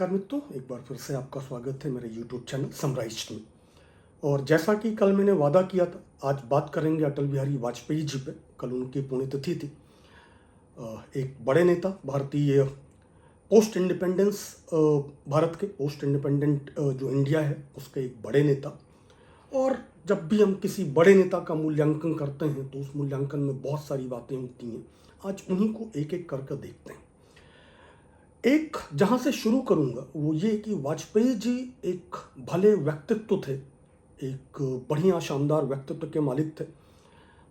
नमस्कार मित्रों, एक बार फिर से आपका स्वागत है मेरे YouTube चैनल समराइज में। और जैसा कि कल मैंने वादा किया था, आज बात करेंगे अटल बिहारी वाजपेयी जी पे। कल उनकी पुण्यतिथि थी। एक बड़े नेता, भारतीय पोस्ट इंडिपेंडेंस, भारत के पोस्ट इंडिपेंडेंट जो इंडिया है उसके एक बड़े नेता। और जब भी हम किसी बड़े नेता का मूल्यांकन करते हैं तो उस मूल्यांकन में बहुत सारी बातें होती हैं। आज उन्हीं को एक एक करके देखते हैं। एक जहाँ से शुरू करूँगा वो ये कि वाजपेयी जी एक भले व्यक्तित्व थे, एक बढ़िया शानदार व्यक्तित्व के मालिक थे।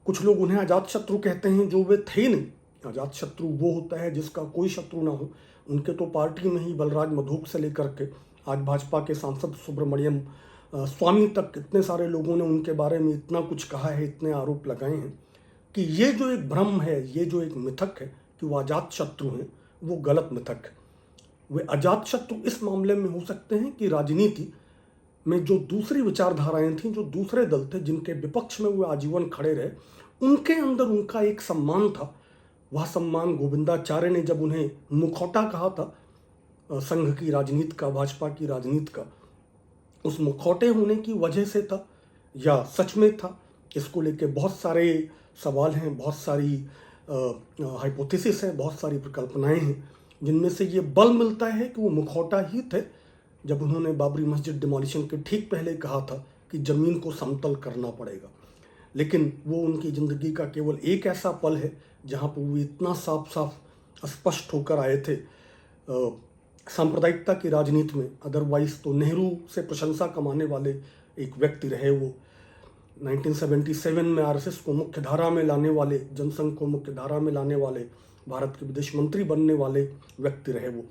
कुछ लोग उन्हें अजातशत्रु कहते हैं, जो वे थे नहीं। अजातशत्रु वो होता है जिसका कोई शत्रु ना हो। उनके तो पार्टी में ही बलराज मधोक से लेकर के आज भाजपा के सांसद सुब्रमण्यम स्वामी तक इतने सारे लोगों ने उनके बारे में इतना कुछ कहा है, इतने आरोप लगाए हैं कि ये जो एक भ्रम है, ये जो एक मिथक है कि वो अजातशत्रु हैं, वो गलत मिथक है। वे अजातशत्रु इस मामले में हो सकते हैं कि राजनीति में जो दूसरी विचारधाराएं थीं, जो दूसरे दल थे जिनके विपक्ष में वो आजीवन खड़े रहे, उनके अंदर उनका एक सम्मान था। वह सम्मान गोविंदाचार्य ने जब उन्हें मुखौटा कहा था संघ की राजनीति का, भाजपा की राजनीति का, उस मुखौटे होने की वजह से था या सच में था, इसको लेके बहुत सारे सवाल हैं, बहुत सारी हाइपोथेसिस हैं, बहुत सारी परिकल्पनाएं हैं, जिनमें से ये बल मिलता है कि वो मुखौटा ही थे जब उन्होंने बाबरी मस्जिद डिमोलिशन के ठीक पहले कहा था कि ज़मीन को समतल करना पड़ेगा। लेकिन वो उनकी ज़िंदगी का केवल एक ऐसा पल है जहाँ पर वो इतना साफ साफ स्पष्ट होकर आए थे सांप्रदायिकता की राजनीति में। अदरवाइज तो नेहरू से प्रशंसा कमाने वाले एक व्यक्ति रहे वो। 1977 में आरएसएस को मुख्य धारा में लाने वाले, जनसंघ को मुख्य धारा में लाने वाले, भारत के विदेश मंत्री बनने वाले व्यक्ति रहे वो।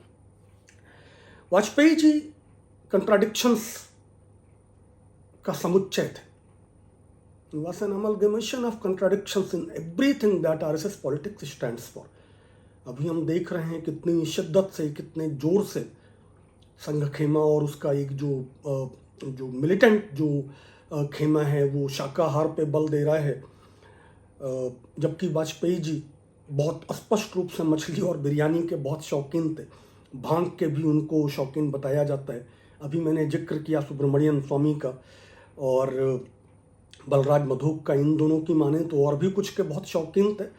वाजपेयी जी कंट्राडिक्शंस का समुच्चय थे। He was an amalgamation of contradictions in everything that RSS politics stands for. अभी हम देख रहे हैं कितनी शिद्दत से, कितने जोर से संघ खेमा और उसका एक जो मिलिटेंट जो खेमा है वो शाकाहार पे बल दे रहा है, जबकि वाजपेयी जी बहुत स्पष्ट रूप से मछली और बिरयानी के बहुत शौकीन थे। भांग के भी उनको शौकीन बताया जाता है। अभी मैंने जिक्र किया सुब्रमण्यम स्वामी का और बलराज मधोक का। इन दोनों की माने तो और भी कुछ के बहुत शौकीन थे,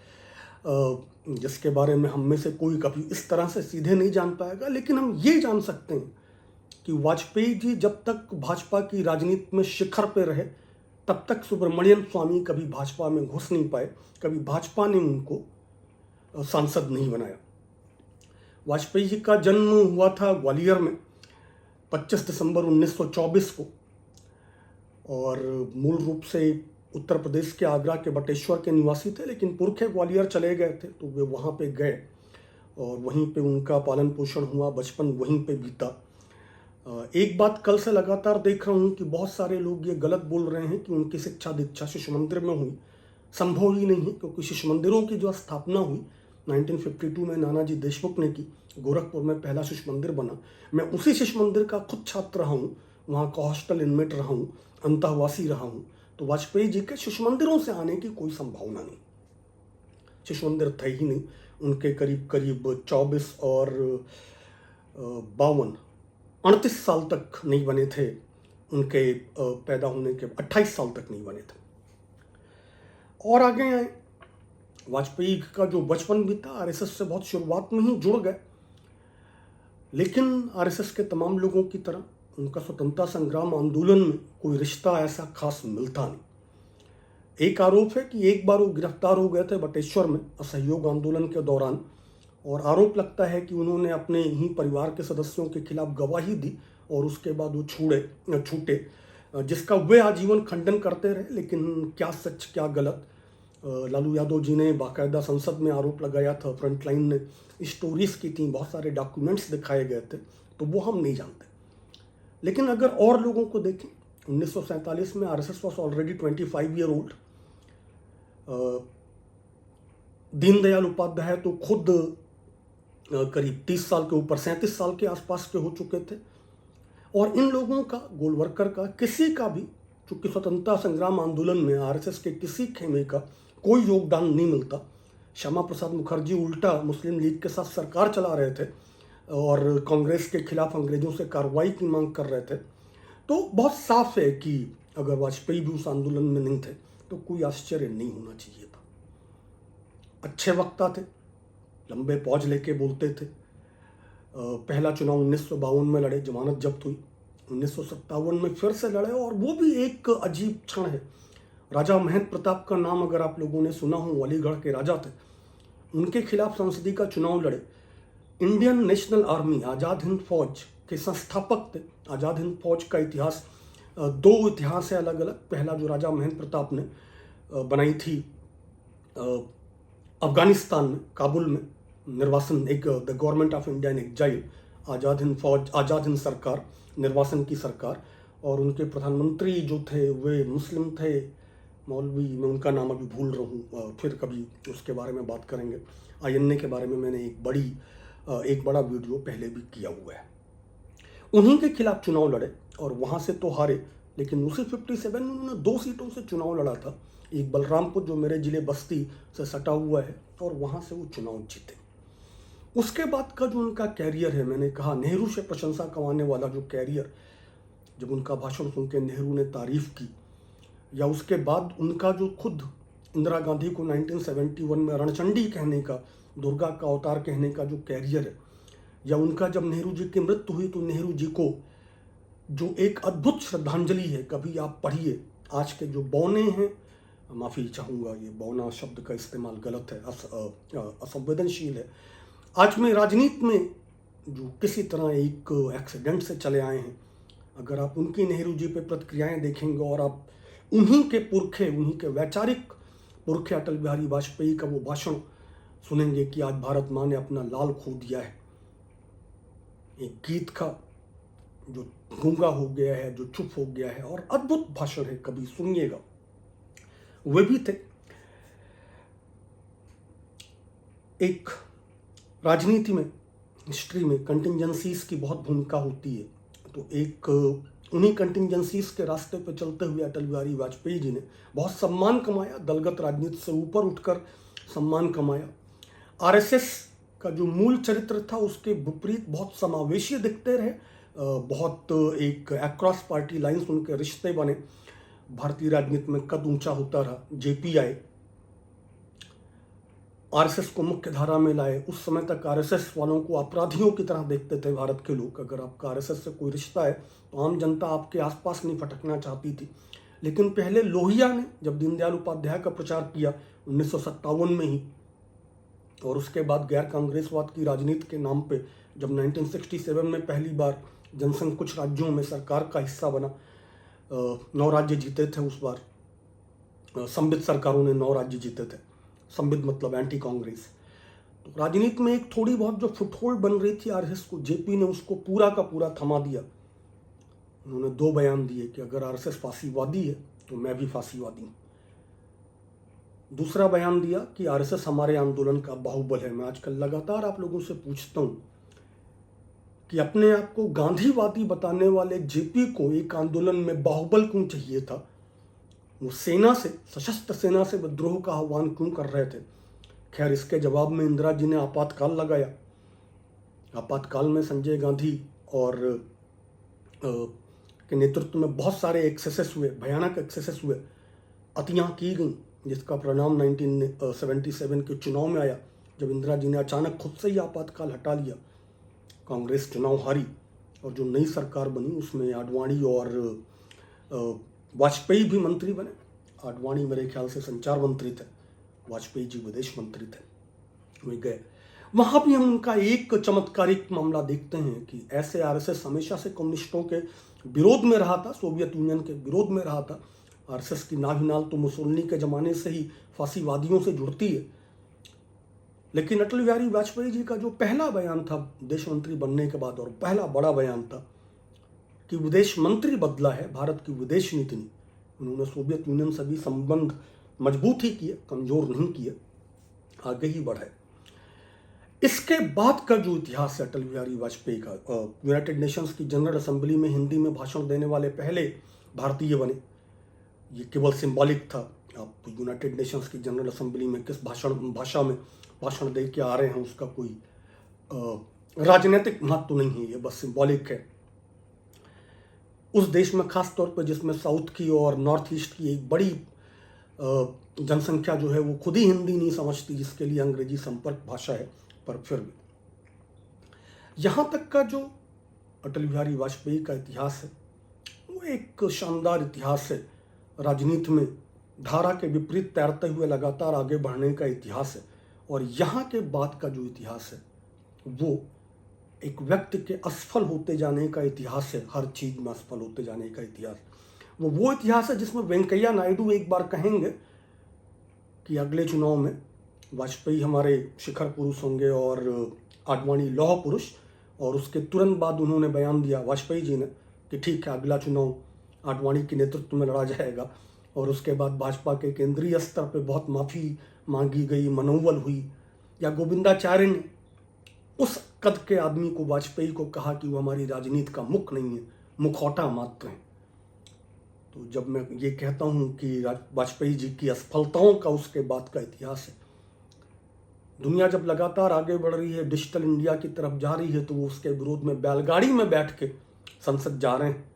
जिसके बारे में हम में से कोई कभी इस तरह से सीधे नहीं जान पाएगा। लेकिन हम ये जान सकते हैं कि वाजपेयी जी जब तक भाजपा की राजनीति में शिखर पे रहे, तब तक सुब्रमण्यम स्वामी कभी भाजपा में घुस नहीं पाए, कभी भाजपा ने उनको सांसद नहीं बनाया। वाजपेयी जी का जन्म हुआ था ग्वालियर में 25 दिसंबर 1924 को, और मूल रूप से उत्तर प्रदेश के आगरा के बटेश्वर के निवासी थे, लेकिन पुरखे ग्वालियर चले गए थे तो वे वहाँ पे गए और वहीं पे उनका पालन पोषण हुआ, बचपन वहीं पे बीता। एक बात कल से लगातार देख रहा हूँ कि बहुत सारे लोग ये गलत बोल रहे हैं कि उनकी शिक्षा दीक्षा शिशु मंदिर में हुई। संभव ही नहीं है, क्योंकि शिशु मंदिरों की जो स्थापना हुई 1952 में नानाजी देशमुख ने की। गोरखपुर में पहला शिशु मंदिर बना। मैं उसी शिशु मंदिर का खुद छात्र रहा हूँ, वहाँ का हॉस्टल इनमेट रहा हूँ, अंतःवासी रहा हूँ। तो वाजपेयी जी के शिशु मंदिरों से आने की कोई संभावना नहीं, शिशु मंदिर थे ही नहीं। उनके करीब करीब 24 और 52 38 साल तक नहीं बने थे। उनके पैदा होने के 28 साल तक नहीं बने थे। और आगे आए, वाजपेयी का जो बचपन भी था आरएसएस से बहुत शुरुआत में ही जुड़ गए, लेकिन आरएसएस के तमाम लोगों की तरह उनका स्वतंत्रता संग्राम आंदोलन में कोई रिश्ता ऐसा खास मिलता नहीं। एक आरोप है कि एक बार वो गिरफ्तार हो गए थे बटेश्वर में असहयोग आंदोलन के दौरान, और आरोप लगता है कि उन्होंने अपने ही परिवार के सदस्यों के खिलाफ गवाही दी और उसके बाद वो छूटे, जिसका वे आजीवन खंडन करते रहे। लेकिन क्या सच क्या गलत, लालू यादव जी ने बाकायदा संसद में आरोप लगाया था, फ्रंटलाइन ने स्टोरीज की थी, बहुत सारे डॉक्यूमेंट्स दिखाए गए थे, तो वो हम नहीं जानते। लेकिन अगर और लोगों को देखें, 1947 में RSS was already 25 year old. Deendayal Upadhyay तो खुद करीब 30 साल के ऊपर, 37 साल के आसपास के हो चुके थे। और इन लोगों का, गोलवरकर का, किसी का भी, चूंकि स्वतंत्रता संग्राम आंदोलन में आरएसएस के किसी खेमे का कोई योगदान नहीं मिलता। श्यामा प्रसाद मुखर्जी उल्टा मुस्लिम लीग के साथ सरकार चला रहे थे, और कांग्रेस के खिलाफ अंग्रेजों से कार्रवाई की मांग कर रहे थे। तो बहुत साफ है कि अगर वाजपेयी भी उस आंदोलन में नहीं थे तो कोई आश्चर्य नहीं होना चाहिए था। अच्छे वक्ता थे, लंबे पौज लेके बोलते थे। पहला चुनाव 1952 में लड़े, जमानत जब्त हुई। 1957 में फिर से लड़े, और वो भी एक अजीब क्षण है। राजा महेंद्र प्रताप का नाम अगर आप लोगों ने सुना हो, अलीगढ़ के राजा थे, उनके खिलाफ संसदीय का चुनाव लड़े। इंडियन नेशनल आर्मी, आज़ाद हिंद फौज के संस्थापक थे। आज़ाद हिंद फौज का इतिहास, दो इतिहास है अलग अलग। पहला जो राजा महेंद्र प्रताप ने बनाई थी अफगानिस्तान में, काबुल में, निर्वासन, एक the government of India in exile, Azad Hind Fauj, Azad Hind सरकार, निर्वासन की सरकार। और उनके प्रधानमंत्री जो थे वे मुस्लिम थे, मौलवी, मैं उनका नाम अभी भूल रहा हूँ, फिर कभी उसके बारे में बात करेंगे। आईएनए के बारे में मैंने एक बड़ा वीडियो पहले भी किया हुआ है। उन्हीं के खिलाफ चुनाव लड़े और वहाँ से तो हारे, लेकिन उसी 57 में उन्होंने 2 सीटों से चुनाव लड़ा था। एक बलरामपुर जो मेरे जिले बस्ती से सटा हुआ है, और वहाँ से वो चुनाव जीते। उसके बाद का जो उनका कैरियर है, मैंने कहा नेहरू से प्रशंसा कमाने वाला जो कैरियर, जब उनका भाषण सुन के नेहरू ने तारीफ की, या उसके बाद उनका जो खुद इंदिरा गांधी को 1971 में रणचंडी कहने का, दुर्गा का अवतार कहने का जो कैरियर है, या उनका जब नेहरू जी की मृत्यु हुई तो नेहरू जी को जो एक अद्भुत श्रद्धांजलि है, कभी आप पढ़िए। आज के जो बौने हैं, माफ़ी चाहूँगा, ये बौना शब्द का इस्तेमाल गलत है, असंवेदनशील है। आज में राजनीति में जो किसी तरह एक एक्सीडेंट से चले आए हैं, अगर आप उनकी नेहरू जी पे प्रतिक्रियाएं देखेंगे और आप उन्हीं के पुरखे, उन्हीं के वैचारिक पुरखे अटल बिहारी वाजपेयी का वो भाषण सुनेंगे कि आज भारत माँ ने अपना लाल खो दिया है, एक गीत का जो गूंगा हो गया है, जो चुप हो गया है, और अद्भुत भाषण है, कभी सुनिएगा। वे भी थे। एक राजनीति में, हिस्ट्री में कंटिंजेंसीज की बहुत भूमिका होती है। तो एक उन्हीं कंटिंजेंसीज के रास्ते पर चलते हुए अटल बिहारी वाजपेयी जी ने बहुत सम्मान कमाया, दलगत राजनीति से ऊपर उठकर सम्मान कमाया। आरएसएस का जो मूल चरित्र था उसके विपरीत बहुत समावेशी दिखते रहे, बहुत एक अक्रॉस पार्टी लाइंस उनके रिश्ते बने, भारतीय राजनीति में कद ऊंचा होता रहा। जेपी आए, आरएसएस को मुख्य धारा में लाए। उस समय तक आरएसएस वालों को अपराधियों की तरह देखते थे भारत के लोग। अगर आपका आरएसएस से कोई रिश्ता है तो आम जनता आपके आसपास नहीं फटकना चाहती थी। लेकिन पहले लोहिया ने जब दीनदयाल उपाध्याय का प्रचार किया 1957 में ही, और उसके बाद गैर कांग्रेसवाद की राजनीति के नाम पे जब 1967 में पहली बार जनसंघ कुछ राज्यों में सरकार का हिस्सा बना, 9 राज्य जीते थे उस बार, संबित सरकारों ने 9 राज्य जीते थे। संबित मतलब एंटी कांग्रेस। तो राजनीति में एक थोड़ी बहुत जो फुटहोल्ड बन रही थी आरएसएस को, जेपी ने उसको पूरा का पूरा थमा दिया। उन्होंने 2 बयान दिए कि अगर आरएसएस फांसीवादी है तो मैं भी फांसीवादी हूँ। दूसरा बयान दिया कि आरएसएस हमारे आंदोलन का बाहुबल है। मैं आजकल लगातार आप लोगों से पूछता हूँ कि अपने आप को गांधीवादी बताने वाले जेपी को एक आंदोलन में बाहुबल क्यों चाहिए था? वो सेना से, सशस्त्र सेना से विद्रोह का आह्वान क्यों कर रहे थे? खैर, इसके जवाब में इंदिरा जी ने आपातकाल लगाया। आपातकाल में संजय गांधी और के नेतृत्व में बहुत सारे एक्सेसेस हुए, भयानक एक्सेसेस हुए, अतियाँ की गई, जिसका परिणाम 1977 के चुनाव में आया, जब इंदिरा जी ने अचानक खुद से ही आपातकाल हटा लिया। कांग्रेस चुनाव हारी और जो नई सरकार बनी उसमें आडवाणी और वाजपेयी भी मंत्री बने। आडवाणी मेरे ख्याल से संचार मंत्री थे, वाजपेयी जी विदेश मंत्री थे। वे गए, वहाँ भी हम उनका एक चमत्कारिक मामला देखते हैं कि ऐसे आरएसएस हमेशा से कम्युनिस्टों के विरोध में रहा था, सोवियत यूनियन के विरोध में रहा था। आरएसएस की नाभिनाल तो मुसोलिनी के ज़माने से ही फांसीवादियों से जुड़ती है। लेकिन अटल बिहारी वाजपेयी जी का जो पहला बयान था विदेश मंत्री बनने के बाद, और पहला बड़ा बयान था कि विदेश मंत्री बदला है, भारत की विदेश नीति नहीं। उन्होंने सोवियत यूनियन से भी संबंध मजबूत ही किए, कमजोर नहीं किए, आगे ही बढ़े। इसके बाद का जो इतिहास है अटल बिहारी वाजपेयी का, यूनाइटेड नेशंस की जनरल असेंबली में हिंदी में भाषण देने वाले पहले भारतीय बने। ये केवल सिंबॉलिक था। आप यूनाइटेड नेशंस की जनरल असेंबली में किस भाषा में भाषण दे के आ रहे हैं उसका कोई राजनीतिक महत्व नहीं है, ये बस सिंबॉलिक है। उस देश में खास तौर पर जिसमें साउथ की और नॉर्थ ईस्ट की एक बड़ी जनसंख्या जो है वो खुद ही हिंदी नहीं समझती, जिसके लिए अंग्रेजी संपर्क भाषा है, पर फिर भी यहाँ तक का जो अटल बिहारी वाजपेयी का इतिहास है वो एक शानदार इतिहास है। राजनीति में धारा के विपरीत तैरते हुए लगातार आगे बढ़ने का इतिहास है। और यहाँ के बाद का जो इतिहास है वो एक व्यक्ति के असफल होते जाने का इतिहास है, हर चीज में असफल होते जाने का इतिहास। वो इतिहास है जिसमें वेंकैया नायडू एक बार कहेंगे कि अगले चुनाव में वाजपेयी हमारे शिखर पुरुष होंगे और आडवाणी लौह पुरुष, और उसके तुरंत बाद उन्होंने बयान दिया वाजपेयी जी ने कि ठीक है, अगला चुनाव आडवाणी के नेतृत्व में लड़ा जाएगा। और उसके बाद भाजपा के केंद्रीय स्तर पर बहुत माफ़ी मांगी गई, मनोबल हुई, या गोविंदाचार्य ने उस कद के आदमी को, वाजपेयी को, कहा कि वो हमारी राजनीति का मुख नहीं है, मुखौटा मात्र है। तो जब मैं ये कहता हूँ कि वाजपेयी जी की असफलताओं का उसके बाद का इतिहास है, दुनिया जब लगातार आगे बढ़ रही है, डिजिटल इंडिया की तरफ जा रही है, तो वो उसके विरोध में बैलगाड़ी में बैठ के संसद जा रहे हैं।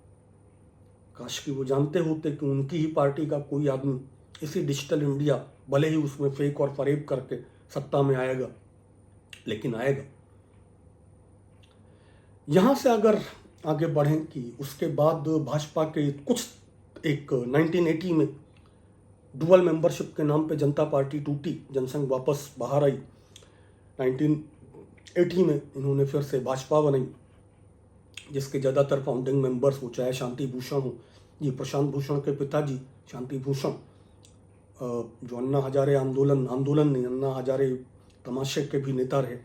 काश कि वो जानते होते कि उनकी ही पार्टी का कोई आदमी इसी डिजिटल इंडिया, भले ही उसमें फेक और फरेब करके सत्ता में आएगा, लेकिन आएगा। यहाँ से अगर आगे बढ़ें कि उसके बाद भाजपा के कुछ एक 1980 में डुअल मेंबरशिप के नाम पे जनता पार्टी टूटी, जनसंघ वापस बाहर आई। 1980 में इन्होंने फिर से भाजपा बनाई, जिसके ज़्यादातर फाउंडिंग मेंबर्स हो, चाहे शांति भूषण हो, ये प्रशांत भूषण के पिताजी शांति भूषण, जो अन्ना हजारे आंदोलन नहीं, अन्ना हजारे तमाशे के भी नेता रहे,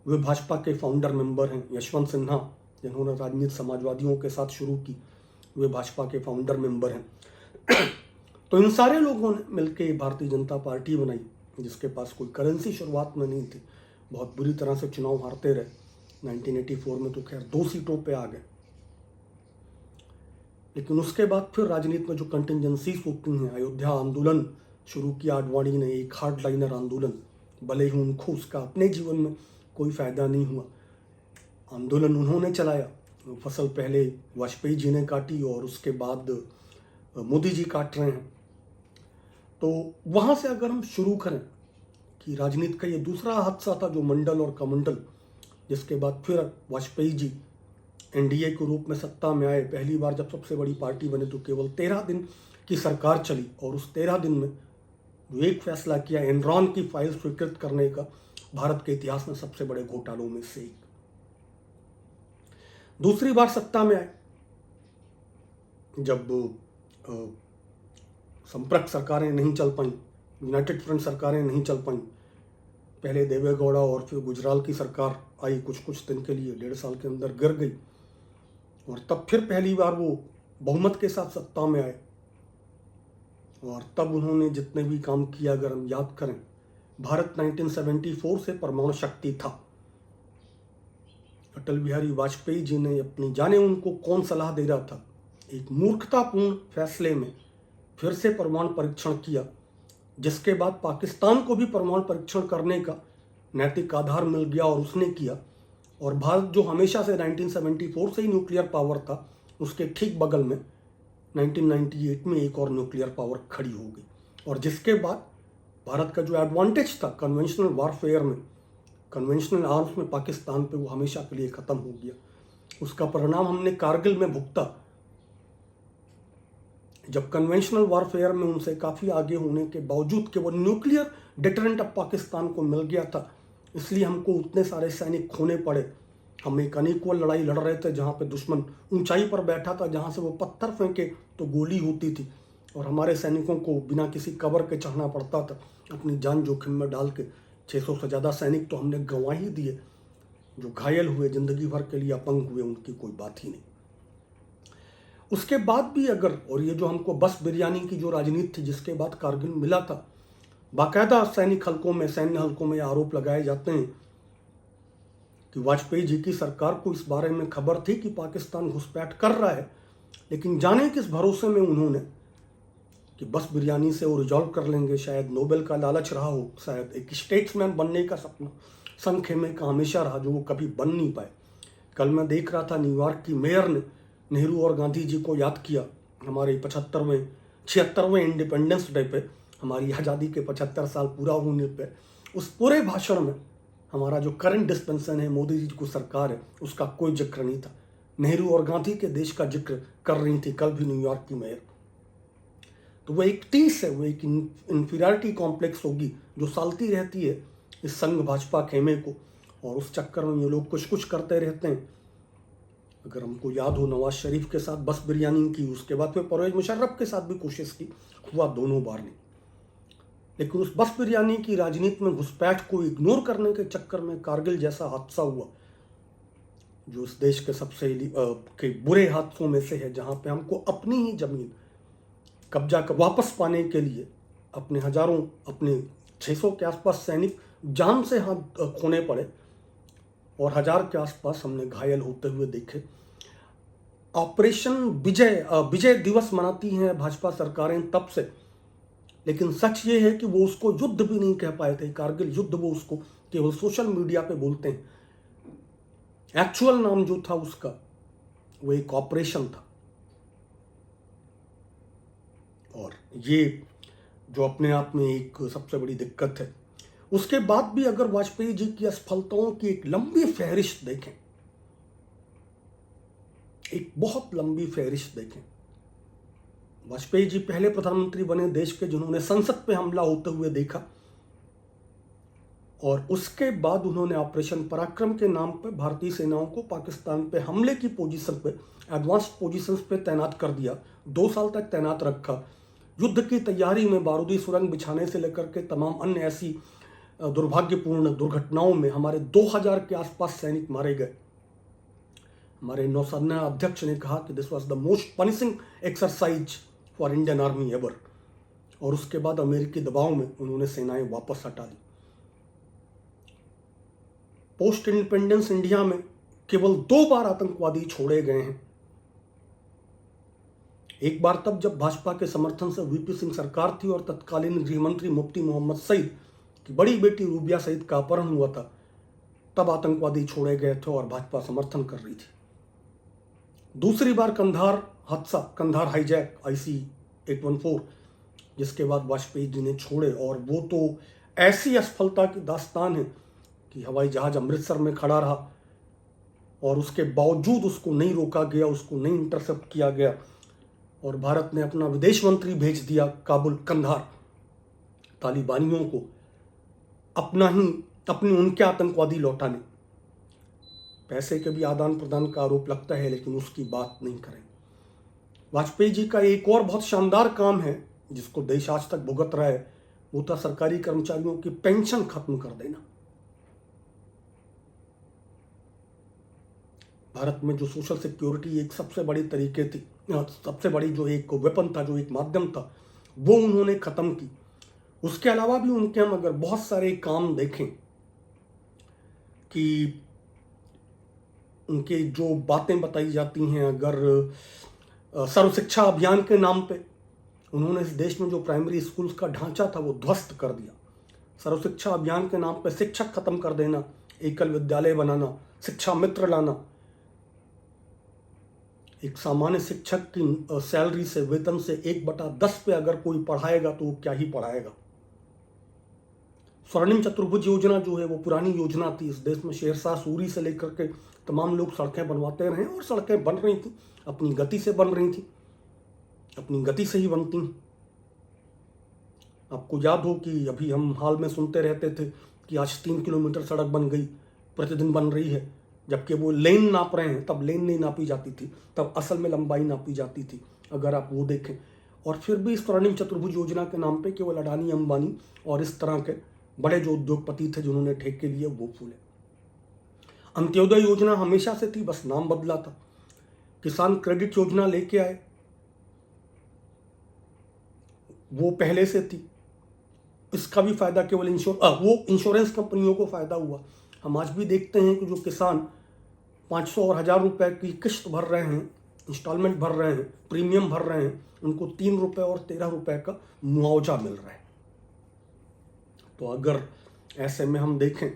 वे भाजपा के फाउंडर मेंबर हैं। यशवंत सिन्हा, जिन्होंने राजनीति समाजवादियों के साथ शुरू की, वे भाजपा के फाउंडर मेंबर हैं। तो इन सारे लोगों ने मिलकर भारतीय जनता पार्टी बनाई, जिसके पास कोई करेंसी शुरुआत में नहीं थी, बहुत बुरी तरह से चुनाव हारते रहे। 1984 में तो खैर 2 सीटों पे आ गए, लेकिन उसके बाद फिर राजनीति में जो कंटिजेंसीज होती हैं, अयोध्या आंदोलन शुरू किया आडवाणी ने, एक हार्डलाइनर आंदोलन, भले ही उनको उसका अपने जीवन में कोई फायदा नहीं हुआ। आंदोलन उन्होंने चलाया, फसल पहले वाजपेयी जी ने काटी और उसके बाद मोदी जी काट रहे हैं। तो वहाँ से अगर हम शुरू करें कि राजनीति का ये दूसरा हादसा था जो मंडल और कमंडल, जिसके बाद फिर वाजपेयी जी एनडीए के रूप में सत्ता में आए। पहली बार जब सबसे बड़ी पार्टी बने तो केवल 13 दिन की सरकार चली, और उस 13 दिन में जो एक फैसला किया एनरॉन की फाइल स्वीकृत करने का, भारत के इतिहास में सबसे बड़े घोटालों में से एक। दूसरी बार सत्ता में आए जब संपर्क सरकारें नहीं चल पाई, यूनाइटेड फ्रंट सरकारें नहीं चल पाई, पहले देवेगौड़ा और फिर गुजराल की सरकार आई, कुछ दिन के लिए 1.5 साल के अंदर गिर गई, और तब फिर पहली बार वो बहुमत के साथ सत्ता में आए। और तब उन्होंने जितने भी काम किया, अगर हम याद करें, भारत 1974 से परमाणु शक्ति था। अटल बिहारी वाजपेयी जी ने अपनी, जाने उनको कौन सलाह दे रहा था, एक मूर्खतापूर्ण फैसले में फिर से परमाणु परीक्षण किया, जिसके बाद पाकिस्तान को भी परमाणु परीक्षण करने का नैतिक आधार मिल गया और उसने किया। और भारत जो हमेशा से 1974 से ही न्यूक्लियर पावर था, उसके ठीक बगल में 1998 में एक और न्यूक्लियर पावर खड़ी हो गई, और जिसके बाद भारत का जो एडवांटेज था कन्वेंशनल वारफेयर में, कन्वेंशनल आर्म्स में पाकिस्तान पे, वो हमेशा के लिए ख़त्म हो गया। उसका परिणाम हमने कारगिल में भुगता, जब कन्वेंशनल वारफेयर में उनसे काफ़ी आगे होने के बावजूद कि वो न्यूक्लियर डिटरेंट अब पाकिस्तान को मिल गया था, इसलिए हमको उतने सारे सैनिक खोने पड़े। हम एक अनइक्वल लड़ाई लड़ रहे थे, जहाँ पे दुश्मन ऊंचाई पर बैठा था, जहाँ से वो पत्थर फेंके तो गोली होती थी, और हमारे सैनिकों को बिना किसी कवर के चढ़ना पड़ता था, अपनी जान जोखिम में डाल के। 600 से ज़्यादा सैनिक तो हमने गंवा ही दिए, जो घायल हुए, ज़िंदगी भर के लिए अपंग हुए, उनकी कोई बात ही नहीं। उसके बाद भी अगर, और ये जो हमको बस बिरयानी की जो राजनीति थी, जिसके बाद कारगिल मिला था, बाकायदा सैनिक हलकों में, सैन्य हलकों में आरोप लगाए जाते हैं कि वाजपेयी जी की सरकार को इस बारे में खबर थी कि पाकिस्तान घुसपैठ कर रहा है, लेकिन जाने किस भरोसे में उन्होंने कि बस बिरयानी से वो रिजॉल्व कर लेंगे, शायद नोबेल का लालच रहा हो, शायद एक स्टेट्समैन बनने का सपना, संखेमे का हमेशा रहा, जो वो कभी बन नहीं पाए। कल मैं देख रहा था न्यूयॉर्क की मेयर ने नेहरू और गांधी जी को याद किया हमारे 76वें इंडिपेंडेंस डे पे, हमारी आज़ादी के 75 साल पूरा होने पे। उस पूरे भाषण में हमारा जो करंट डिस्पेंसन है, मोदी जी को सरकार है, उसका कोई जिक्र नहीं था। नेहरू और गांधी के देश का जिक्र कर रही थी कल भी न्यूयॉर्क की मेयर। तो वो एक टीस है, वो एक इंफीरियरिटी कॉम्प्लेक्स होगी जो सालती रहती है इस संघ भाजपा खेमे को, और उस चक्कर में ये लोग कुछ कुछ करते रहते हैं। अगर हमको याद हो, नवाज शरीफ के साथ बस बिरयानी की, उसके बाद फिर परवेज मुशर्रफ के साथ भी कोशिश की, हुआ दोनों बार नहीं। लेकिन उस बस बिरयानी की राजनीति में घुसपैठ को इग्नोर करने के चक्कर में कारगिल जैसा हादसा हुआ, जो इस देश के सबसे के बुरे हादसों में से है, जहां पे हमको अपनी ही जमीन कब्जा कर वापस पाने के लिए अपने 600 के आसपास सैनिक जान से हाथ खोने पड़े और 1000 के आसपास हमने घायल होते हुए देखे। ऑपरेशन विजय दिवस मनाती हैं भाजपा सरकारें तब से, लेकिन सच ये है कि वो उसको युद्ध भी नहीं कह पाए थे। कारगिल युद्ध वो उसको केवल सोशल मीडिया पे बोलते हैं। एक्चुअल नाम जो था उसका, वो एक ऑपरेशन था। और ये जो अपने आप में एक सबसे बड़ी दिक्कत है। उसके बाद भी अगर वाजपेयी जी की असफलताओं की एक लंबी फहरिस्त देखें, एक बहुत लंबी फहरिस्त देखें, वाजपेयी जी पहले प्रधानमंत्री बने देश के जिन्होंने संसद पे हमला होते हुए देखा, और उसके बाद उन्होंने ऑपरेशन पराक्रम के नाम पर भारतीय सेनाओं को पाकिस्तान पे हमले की पोजीशन पे, एडवांस्ड पोजीशंस पे तैनात कर दिया, 2 साल तक तैनात रखा। युद्ध की तैयारी में बारूदी सुरंग बिछाने से लेकर के तमाम अन्य ऐसी दुर्भाग्यपूर्ण दुर्घटनाओं में हमारे 2000 के आसपास सैनिक मारे गए। हमारे नौसेना अध्यक्ष ने कहा कि this was the most punishing exercise for Indian army ever, और उसके बाद अमेरिकी दबाव में उन्होंने सेनाएं वापस हटा दी। पोस्ट इंडिपेंडेंस इंडिया में केवल 2 बार आतंकवादी छोड़े गए हैं। एक बार तब जब भाजपा के समर्थन से वीपी सिंह सरकार थी और तत्कालीन गृह मंत्री मुफ्ती मोहम्मद सईद की बड़ी बेटी रूबिया सईद का अपहरण हुआ था, तब आतंकवादी छोड़े गए थे और भाजपा समर्थन कर रही थी। दूसरी बार कंधार हादसा, कंधार हाईजैक IC-814, जिसके बाद वाजपेयी जी ने छोड़े, और वो तो ऐसी असफलता की दास्तान है कि हवाई जहाज अमृतसर में खड़ा रहा और उसके बावजूद उसको नहीं रोका गया, उसको नहीं इंटरसेप्ट किया गया, और भारत ने अपना विदेश मंत्री भेज दिया काबुल, कंधार, तालिबानियों को अपने उनके आतंकवादी लौटाने। पैसे के भी आदान प्रदान का आरोप लगता है, लेकिन उसकी बात नहीं करें। वाजपेयी जी का एक और बहुत शानदार काम है जिसको देश आज तक भुगत रहा है, वो था सरकारी कर्मचारियों की पेंशन खत्म कर देना। भारत में जो सोशल सिक्योरिटी एक सबसे बड़ी तरीके थी, सबसे बड़ी जो एक वेपन था, जो एक माध्यम था, वो उन्होंने खत्म की। उसके अलावा भी उनके हम अगर बहुत सारे काम देखें कि उनके जो बातें बताई जाती हैं, अगर सर्व शिक्षा अभियान के नाम पे उन्होंने इस देश में जो प्राइमरी स्कूल्स का ढांचा था वो ध्वस्त कर दिया। सर्व शिक्षा अभियान के नाम पे शिक्षक खत्म कर देना, एकल विद्यालय बनाना, शिक्षा मित्र लाना। एक सामान्य शिक्षक की सैलरी से, वेतन से 1/10 पे अगर कोई पढ़ाएगा तो वो क्या ही पढ़ाएगा। स्वर्णिम चतुर्भुज योजना जो है वो पुरानी योजना थी। इस देश में शेरशाह सूरी से लेकर के तमाम लोग सड़कें बनवाते रहे, और सड़कें बन रही थी, अपनी गति से बन रही थी, अपनी गति से ही बनती। आपको याद हो कि अभी हम हाल में सुनते रहते थे कि आज 3 किलोमीटर सड़क बन गई, प्रतिदिन बन रही है, जबकि वो लेन नाप रहे हैं। तब लेन नहीं नापी जाती थी, तब असल में लंबाई नापी जाती थी, अगर आप वो देखें। और फिर भी स्वर्णिम चतुर्भुज योजना के नाम पे केवल अडानी, अंबानी और इस तरह के बड़े जो उद्योगपति थे जिन्होंने ठेके लिए, वो फूले। अंत्योदय योजना हमेशा से थी, बस नाम बदला था। किसान क्रेडिट योजना लेके आए, वो पहले से थी। इसका भी फायदा केवल वो इंश्योरेंस कंपनियों को फायदा हुआ। हम आज भी देखते हैं कि जो किसान 500 और 1000 रुपए की किस्त भर रहे हैं, इंस्टॉलमेंट भर रहे हैं, प्रीमियम भर रहे हैं, उनको 3 रुपए और 13 रुपए का मुआवजा मिल रहा है। तो अगर ऐसे में हम देखें,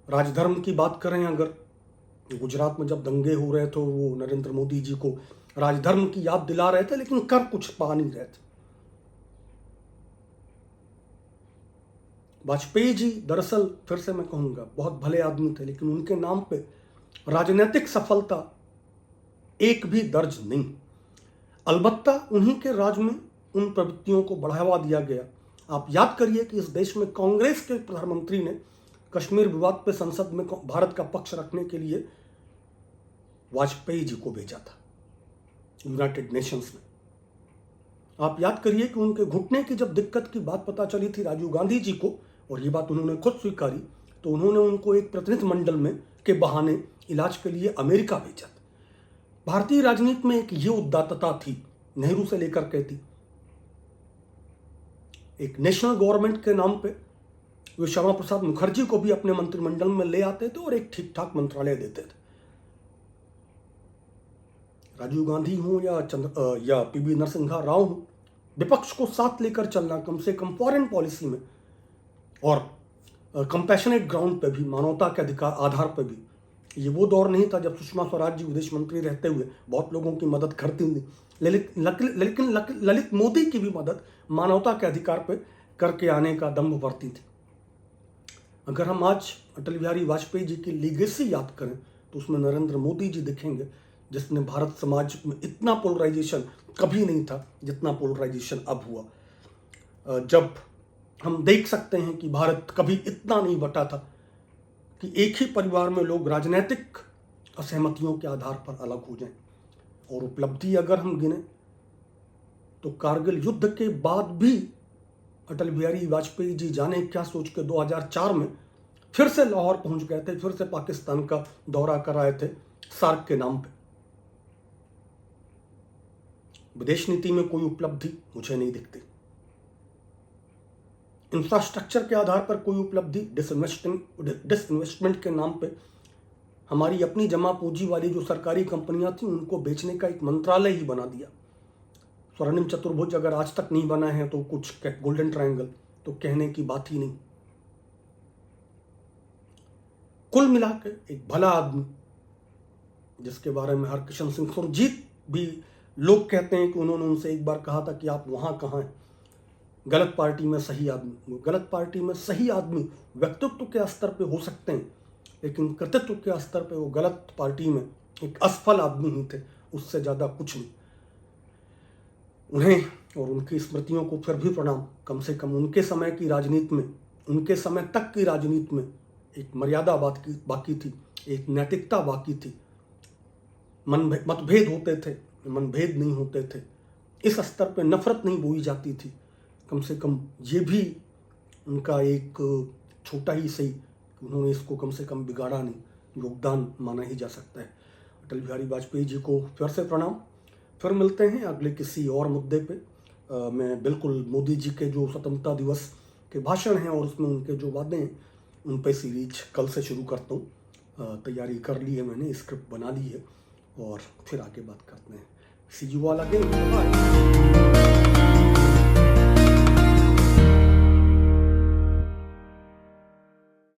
राजधर्म की बात करें अगर, गुजरात में जब दंगे हो रहे थे वो नरेंद्र मोदी जी को राजधर्म की याद दिला रहे थे, लेकिन कर कुछ पा नहीं रहे थे। वाजपेयी जी दरअसल, फिर से मैं कहूंगा, बहुत भले आदमी थे, लेकिन उनके नाम पे राजनीतिक सफलता एक भी दर्ज नहीं। अलबत्ता उन्हीं के राज में उन प्रवृत्तियों को बढ़ावा दिया गया। आप याद करिए कि इस देश में कांग्रेस के प्रधानमंत्री ने कश्मीर विवाद पे संसद में भारत का पक्ष रखने के लिए वाजपेयी जी को भेजा था यूनाइटेड नेशंस में। आप याद करिए कि उनके घुटने की जब दिक्कत की बात पता चली थी राजीव गांधी जी को, और ये बात उन्होंने खुद स्वीकारी, तो उन्होंने उनको एक प्रतिनिधिमंडल में के बहाने इलाज के लिए अमेरिका भेजा था। भारतीय राजनीति में एक ये उदात्तता थी, नेहरू से लेकर के थी। एक नेशनल गवर्नमेंट के नाम पे वे श्यामा प्रसाद मुखर्जी को भी अपने मंत्रिमंडल में ले आते थे और एक ठीक ठाक मंत्रालय देते थे। राजीव गांधी हो या पीवी नरसिम्हा राव हो, विपक्ष को साथ लेकर चलना, कम से कम फॉरेन पॉलिसी में और कंपैशनेट ग्राउंड पे भी, मानवता के अधिकार आधार पे भी। ये वो दौर नहीं था जब सुषमा स्वराज जी विदेश मंत्री रहते हुए बहुत लोगों की मदद करती थी, लेकिन ललित मोदी की भी मदद मानवता के अधिकार पे करके आने का दम्भ भरती थी। अगर हम आज अटल बिहारी वाजपेयी जी की लीगेसी याद करें तो उसमें नरेंद्र मोदी जी दिखेंगे, जिसने भारत समाज में इतना पोलराइजेशन कभी नहीं था जितना पोलराइजेशन अब हुआ। जब हम देख सकते हैं कि भारत कभी इतना नहीं बटा था कि एक ही परिवार में लोग राजनीतिक असहमतियों के आधार पर अलग हो जाएं। और उपलब्धि अगर हम गिने तो कारगिल युद्ध के बाद भी अटल बिहारी वाजपेयी जी जाने क्या सोच के 2004 में फिर से लाहौर पहुंच गए थे, फिर से पाकिस्तान का दौरा कराए थे सार्क के नाम पे। विदेश नीति में कोई उपलब्धि मुझे नहीं दिखती। इंफ्रास्ट्रक्चर के आधार पर कोई उपलब्धि, डिसइन्वेस्टमेंट के नाम पे हमारी अपनी जमा पूंजी वाली जो सरकारी कंपनियां थी उनको बेचने का एक मंत्रालय ही बना दिया। स्वर्णिम चतुर्भुज अगर आज तक नहीं बना है तो कुछ गोल्डन ट्रायंगल तो कहने की बात ही नहीं। कुल मिलाकर एक भला आदमी जिसके बारे में हरकिशन सिंह सुरजीत भी लोग कहते हैं कि उन्होंने उनसे एक बार कहा था कि आप वहां कहां हैं, गलत पार्टी में सही आदमी। गलत पार्टी में सही आदमी व्यक्तित्व के स्तर पे हो सकते हैं, लेकिन कृतित्व के स्तर पे वो गलत पार्टी में एक असफल आदमी ही थे, उससे ज़्यादा कुछ नहीं। उन्हें और उनकी स्मृतियों को फिर भी प्रणाम। कम से कम उनके समय की राजनीति में, उनके समय तक की राजनीति में एक मर्यादा बाकी थी, एक नैतिकता बाकी थी। मतभेद होते थे, मनभेद नहीं होते थे, इस स्तर पे नफरत नहीं बोई जाती थी। कम से कम ये भी उनका एक छोटा ही सही, उन्होंने इसको कम से कम बिगाड़ा नहीं, योगदान माना ही जा सकता है। अटल बिहारी वाजपेयी जी को फिर से प्रणाम। फिर मिलते हैं अगले किसी और मुद्दे पे। मैं बिल्कुल मोदी जी के जो स्वतंत्रता दिवस के भाषण हैं और उसमें उनके जो वादे हैं उन पे सीरीज कल से शुरू करता हूँ। तैयारी कर ली है मैंने, स्क्रिप्ट बना ली है और फिर आगे बात करते हैं। सी यू ऑल अगेन, बाय।